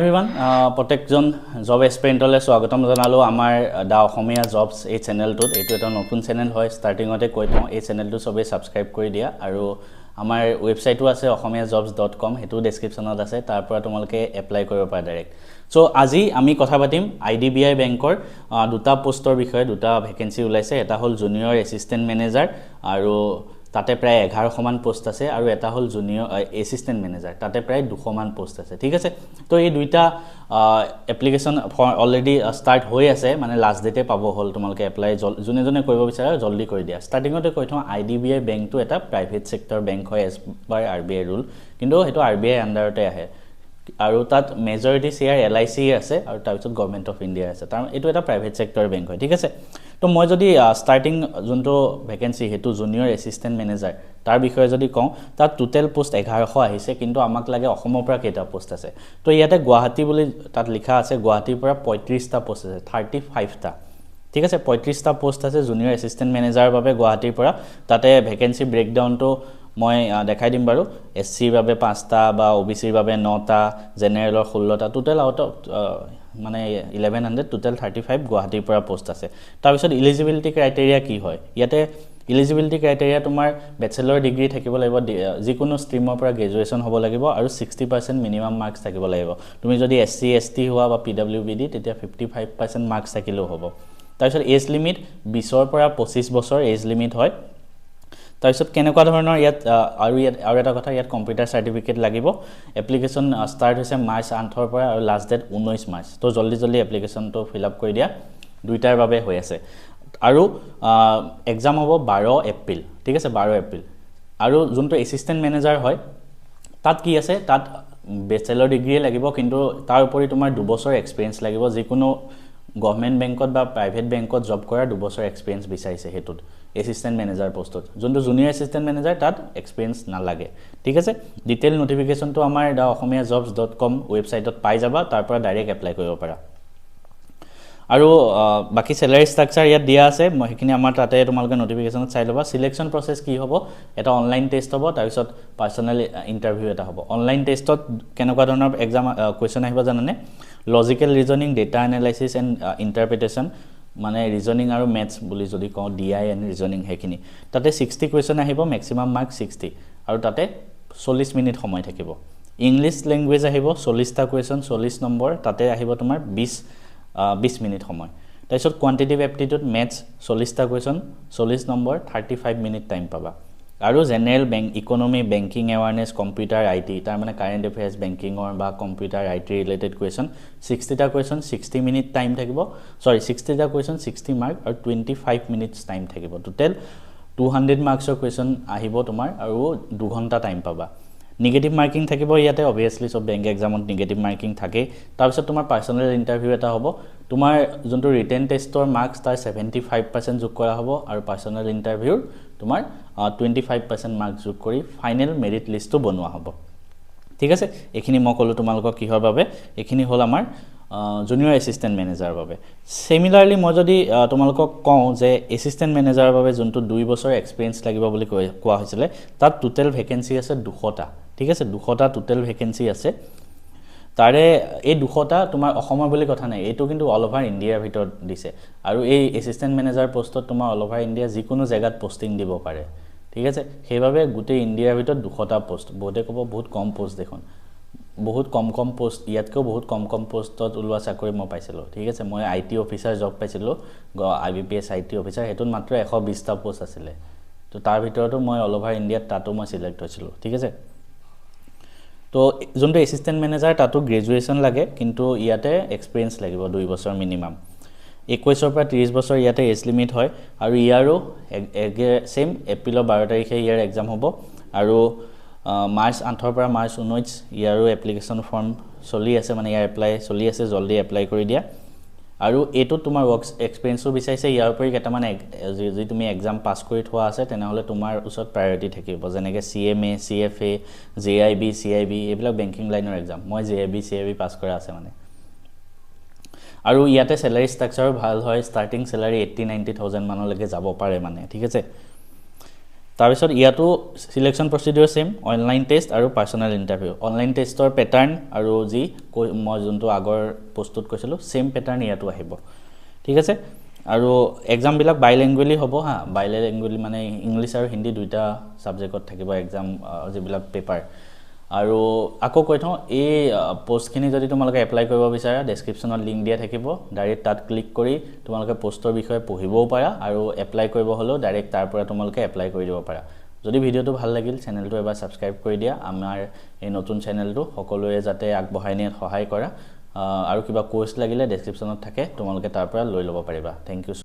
Everyone, প্ৰত্যেকজন job এস্পিৰেণ্টলৈ স্বাগতম জনালো আমাৰ দা অসমীয়া জবছ এই চেনেলটোত এইটো এটা নতুন চেনেল হয় ষ্টাৰ্টিংতে কৈ থওঁ এই চেনেলটো সবে সাবস্ক্ৰাইব কৰি দিয়া আৰু আমাৰ ৱেবছাইটো আছে ohamiajobs.com হেতু ডেসক্ৰিপচনত আছে তাৰ পৰা তোমালোকে এপ্লাই কৰিব পাৰা ডাইৰেক্ট সো আজি আমি কথা পাতিম IDBI বেংকৰ দুটা পোষ্টৰ বিষয়ে দুটা ভ্যাকেন্সি ওলাইছে এটা হল জুনিয়ৰ এসিস্ট্যান্ট ম্যানেজাৰ আৰু তাতে প্ৰায় 1100 মান পোষ্ট আছে আৰু এটা হল জুনিয়ৰ এসিস্ট্যান্ট ম্যানেজাৰ তাতে প্ৰায় 200 মান পোষ্ট আছে ঠিক আছে তো এই দুইটা এপ্লিকেশন অলৰেডি ষ্টাৰ্ট হৈ আছে মানে লাষ্ট ডেটে পাব হল তোমালোকে এপ্লাই জুনে জুনে কৰিব বিচাৰা জলদি কৰি দিয়া ষ্টাৰ্টিংতে কৈ থওঁ IDBI বেংকটো এটা প্ৰাইভেট সেক্টৰ বেংক হয় এজ বাই RBI ৰুল কিন্তু হেতু RBI আন্ডাৰতে আহে আৰু তাত মেজৰিটি শেয়াৰ LIC আছে আৰু তাৰপিছত গভৰ্নমেন্ট অফ ইন্ডিয়া আছে তাৰ এটো এটা প্ৰাইভেট সেক্টৰ বেংক হয় ঠিক আছে তো মই যদি ষ্টাৰ্টিং যোনটো ভ্যাকেন্সি হেতু জুনিয়ৰ এসিস্ট্যান্ট ম্যানেজাৰ তাৰ বিষয়ে যদি কওঁ তাত টোটাল পোষ্ট 1100 আহিছে কিন্তু আমাক লাগে অসমৰ পৰা কেইটা পোষ্ট আছে তো ইয়াতে গুৱাহাটী বুলি তাত লিখা আছে গুৱাহাটীৰ পৰা 35 টা পোষ্ট আছে 35 টা ঠিক আছে 35 টা পোষ্ট আছে জুনিয়ৰ এসিস্ট্যান্ট ম্যানেজাৰৰ বাবে গুৱাহাটীৰ পৰা তাতে ভ্যাকেন্সি ব্ৰেকডাউনটো মই দেখাই দিম বাৰু SC ৰ বাবে 5 টা বা OBC ৰ বাবে 9 টা জেনাৰেলৰ 16 টা টোটাল আউট অফ মানে 1100 টোটাল 35 গুৱাহাটীৰ পৰা পোষ্ট আছে তাৰ পিছত এলিজিবিলিটি ক্ৰাইটেৰিয়া কি হয় ইয়াতে এলিজিবিলিটি ক্ৰাইটেৰিয়া তোমাৰ ব্যাচেলৰ ডিগ্ৰী থাকিব লাগিব যিকোনো ষ্ট্ৰীমৰ পৰা গ্ৰেজুৱেচন হ'ব লাগিব আৰু 60% মিনিমাম মাৰ্কস থাকিব লাগিব তুমি যদি SC ST হোৱা বা PWBD তেতিয়া 55% মাৰ্কস থাকিলেও হ'ব তাৰ পিছত এজ লিমিট 20 ৰ পৰা 25 বছৰ এজ লিমিট হয় তাৰপিছত কেনেকুৱা ধৰণৰ ইয়াত আৰু এটা কথা ইয়াত কম্পিউটাৰ সাৰ্টিফিকেট লাগিব এপ্লিকেশন ষ্টাৰ্ট হৈছে মাৰ্চ 8 ৰ পৰা আৰু লাষ্ট ডেট 19 মাৰ্চ তো জলদি এপ্লিকেশনটো ফিল আপ কৰি দিয়া দুইটাৰ বাবে হৈ আছে আৰু এক্সাম হ'ব 12 এপ্ৰিল ঠিক আছে 12 এপ্ৰিল আৰু যোনটো এসিস্ট্যান্ট ম্যানেজাৰ হয় তাত কি আছে তাত ব্যাচেলৰ ডিগ্ৰী লাগিব কিন্তু তাৰ উপৰি তোমাৰ 2 বছৰ এক্সপেৰিয়েন্স লাগিব যিকোনো গভৰ্নমেন্ট বেংকত বা প্ৰাইভেট বেংকত জব কৰা 2 বছৰ এক্সপেৰিয়েন্স বিচাৰিছে হেতুত এসিস্ট্যান্ট ম্যানেজাৰ পোষ্টত যোনটো জুনিয়ৰ এসিস্ট্যান্ট ম্যানেজাৰ তাত এক্সপেৰিয়েন্স নালাগে ঠিক আছে ডিটেইল নোটিফিকেশনটো আমাৰ ohamiajobs.com ৱেবছাইটত পাই যাবা তাৰ পৰা ডাইৰেক্ট এপ্লাই কৰিব পাৰা আৰু বাকি স্যালাৰি ষ্ট্ৰাকচাৰ ইয়াত দিয়া আছে মই হেখিনি আমাৰ তাতে তোমালোকে নোটিফিকেশনত চাই লবা সিলেকশন প্ৰসেস কি হ'ব এটা অনলাইন টেষ্ট হ'ব তাৰ পিছত পাৰ্সোনাল ইন্টাৰভিউ এটা হ'ব অনলাইন টেষ্টত কেনেকুৱা ধৰণৰ এক্সাম কোৱেশ্চন আহিব জানানে logical reasoning data analysis and interpretation মানে ৰিজনিং আৰু ম্যাথছ বুলি যদি কওঁ DI এণ্ড ৰিজনিং হেখিনি তাতে 60 কোৱেশ্চন আহিব ম্যাক্সিমাম মাৰ্ক 60 আৰু তাতে 40 মিনিট সময় থাকিব ইংলিশ ল্যাঙ্গুৱেজ আহিব 40 টা কোৱেশ্চন 40 নম্বৰ তাতে আহিব তোমাৰ 20 মিনিট সময় তাৰপিছত কোয়ান্টিটিভ এপ্টিটিউড ম্যাথছ 40 টা কোৱেশ্চন 40 নম্বৰ 35 মিনিট টাইম পাবা আৰু general bank economy banking awareness computer IT তাৰ মানে কাৰেন্ট এফেয়াৰ্স বেংকিংৰ বা কম্পিউটাৰ IT ৰিলেটেড কোৱেশ্চন 60 টা কোৱেশ্চন 60 মিনিট টাইম থাকিব 60 টা কোৱেশ্চন 60 মাৰ্ক আৰু 25 মিনিটস টাইম থাকিব টোটাল 200 মাৰ্কছৰ কোৱেশ্চন আহিব তোমাৰ আৰু 2 ঘণ্টা টাইম পাবা নেগেটিভ মাৰ্কিং থাকিব ইয়াতে অবিয়াসলি সব বেংক এক্সামত নেগেটিভ মাৰ্কিং থাকে তাৰপিছত তোমাৰ পাৰ্সোনাল ইন্টাৰভিউ এটা হ'ব তোমাৰ যোনটো ৰিটেন টেষ্টৰ মাৰ্কস তাৰ 75% যোগ কৰা হ'ব আৰু পাৰ্সোনাল ইন্টাৰভিউৰ তোমাৰ 25% মাৰ্কস যোগ কৰি ফাইনেল মেৰিট লিষ্টটো বনোৱা হ'ব ঠিক আছে এখিনি মই কলো তোমালোকক কিহৰ বাবে এখিনি হল আমাৰ জুনিয়ৰ এসিস্ট্যান্ট ম্যানেজাৰৰ বাবে সিমিলাৰলি মই যদি তোমালোকক কওঁ যে এসিস্ট্যান্ট ম্যানেজাৰৰ বাবে যোনটো 2 বছৰ এক্সপেৰিয়েন্স লাগিব বুলি কোৱা হৈছিল তাত টোটাল ভ্যাকেন্সি আছে 200 টা ঠিক আছে 200 টা টোটাল ভ্যাকেন্সি আছে তাৰে এই 200 টা তোমাৰ অসমৰ বুলি কথা নাই এটো কিন্তু অল ওভাৰ ইন্ডিয়াৰ ভিতৰত দিছে আৰু এই এসিস্ট্যান্ট ম্যানেজাৰ পোষ্টত তোমাৰ অল ওভাৰ ইন্ডিয়া যিকোনো জায়গাত পোষ্টিং দিব পাৰে ঠিক আছে সেইভাবে গোটে ইন্ডিয়াৰ ভিতৰত 200 টা পোষ্ট বহুতে ক'ব বহুত কম পোষ্ট দেখোন বহুত কম পোষ্ট ইয়াতকৈ বহুত কম পোষ্টত ওলোৱা চাকৰি মই পাইছিলো ঠিক আছে মই IT অফিচাৰ জব পাইছিলো IBPS IT অফিচাৰ হেতুন মাত্ৰ 120 টা পোষ্ট আছিল তো তাৰ ভিতৰতো মই অল ওভাৰ ইন্ডিয়াত তাতো মই সিলেক্ট হৈছিলো ঠিক আছে তো যোনটো এসিস্ট্যান্ট ম্যানেজাৰ তাতো গ্ৰেজুৱেচন লাগে কিন্তু ইয়াতে এক্সপেৰিয়েন্স লাগিব 2 বছৰ মিনিমাম 21 ৰ পৰা 30 বছৰ ইয়াতে এজ লিমিট হয় আৰু ইয়াৰো সেম এপ্ৰিলৰ 12 তাৰিখে ইয়াৰ এক্সাম হ'ব আৰু মাৰ্চ 8 ৰ পৰা মাৰ্চ 19 ইয়াৰো এপ্লিকেশন ফৰ্ম চলি আছে মানে ইয়াৰ এপ্লাই চলি আছে জলদি এপ্লাই কৰি দিয়া আৰু এটো তোমাৰ ওয়াৰ্ক এক্সপেৰিয়েন্সও বিচাৰিছে ইয়াৰ উপৰি কেটামান যদি তুমি এক্সাম পাস কৰি থোৱা আছে তেনেহলে তোমাৰ ওচৰত প্ৰায়োৰিটি থাকিব যেনেকৈ CMA CFA JIB CIB এইবিলাক বেংকিং লাইনৰ এক্সাম মই JIB CIB পাস কৰা আছে মানে আৰু ইয়াতে স্যালাৰি ষ্ট্ৰাকচাৰ ভাল হয় ষ্টাৰ্টিং স্যালাৰি 80-90,000 মানলৈকে যাব পাৰে মানে ঠিক আছে তাৰপিছত ইয়াতো সিলেকশ্যন প্ৰচিডিউৰ সেম অনলাইন টেষ্ট আৰু পাৰ্সোনাল ইন্টাৰভিউ অনলাইন টেষ্টৰ প্যাটাৰ্ন আৰু যি মই যোনটো আগৰ পোষ্টত কৈছিলো সেম প্যাটাৰ্ন ইয়াতো আহিব ঠিক আছে আৰু এক্সাম বিলাক বাইলিংগুৱেলি হ'ব হা বাইলিংগুৱেলি মানে ইংলিশ আৰু হিন্দী দুইটা সাবজেক্টত থাকিব এক্সাম যিবিলাক পেপাৰ আৰু আকৌ কৈ থওঁ এই পোষ্টখিনি যদি তোমালোকে এপ্লাই কৰিব বিচাৰা ডেসক্ৰিপচনত লিংক দিয়া থাকিব ডাইৰেক্ট তাত ক্লিক কৰি তোমালোকে পোষ্টৰ বিষয়ে পঢ়িবও পাৰা আৰু এপ্লাই কৰিব হলো ডাইৰেক্ট তাৰ পৰা তোমালোকে এপ্লাই কৰি দিব পাৰা যদি ভিডিওটো ভাল লাগিল চেনেলটো এবাৰ সাবস্ক্ৰাইব কৰি দিয়া আমাৰ এই নতুন চেনেলটো সকলোৱে যাতে আগবঢ়াই নিয়াত সহায় কৰা আৰু কিবা কোৰ্স লাগিলে ডেসক্ৰিপচনত থাকে তোমালোকে তাৰ পৰা লৈ ল'ব পাৰিবা থ্যাংক ইউ